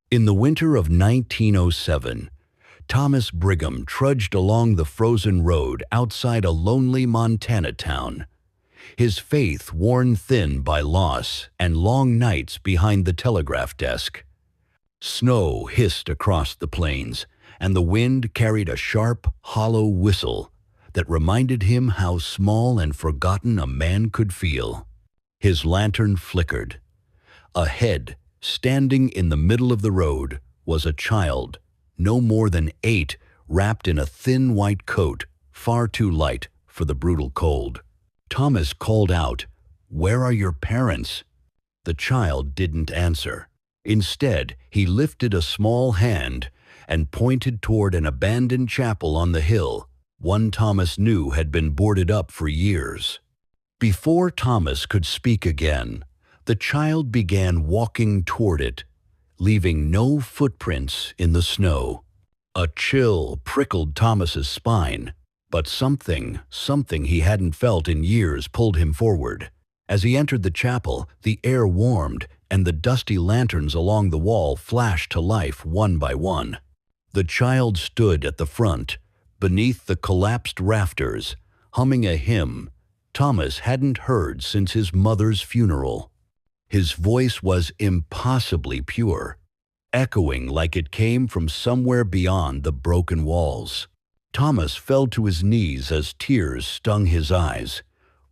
In the winter of 1907, Thomas Brigham trudged along the frozen road outside a lonely Montana town, his faith worn thin by loss and long nights behind the telegraph desk. Snow hissed across the plains, and the wind carried a sharp, hollow whistle that reminded him how small and forgotten a man could feel. His lantern flickered. Ahead, standing in the middle of the road, was a child, no more than 8, wrapped in a thin white coat, far too light for the brutal cold. Thomas called out, "Where are your parents?" The child didn't answer. Instead, he lifted a small hand and pointed toward an abandoned chapel on the hill, one Thomas knew had been boarded up for years. Before Thomas could speak again, the child began walking toward it, leaving no footprints in the snow. A chill prickled Thomas's spine, but something he hadn't felt in years pulled him forward. As he entered the chapel, the air warmed and the dusty lanterns along the wall flashed to life one by one. The child stood at the front, beneath the collapsed rafters, humming a hymn Thomas hadn't heard since his mother's funeral. His voice was impossibly pure, echoing like it came from somewhere beyond the broken walls. Thomas fell to his knees as tears stung his eyes.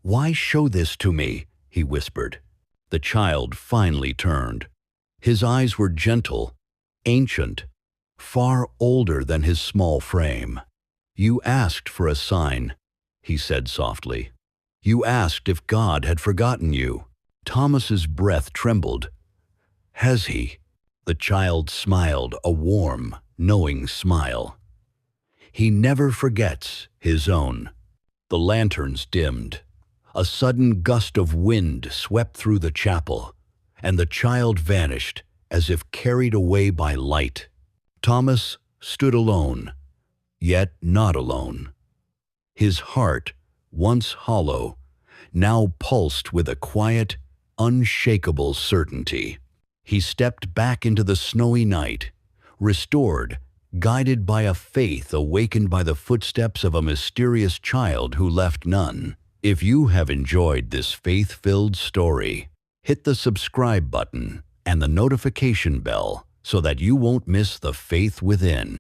"Why show this to me?" he whispered. The child finally turned. His eyes were gentle, ancient, far older than his small frame. "You asked for a sign," he said softly. "You asked if God had forgotten you." Thomas's breath trembled. "Has he?" The child smiled, a warm, knowing smile. "He never forgets his own." The lanterns dimmed. A sudden gust of wind swept through the chapel, and the child vanished as if carried away by light. Thomas stood alone, yet not alone. His heart, once hollow, now pulsed with a quiet, unshakable certainty. He stepped back into the snowy night, restored, guided by a faith awakened by the footsteps of a mysterious child who left none. If you have enjoyed this faith-filled story, hit the subscribe button and the notification bell so that you won't miss the faith within.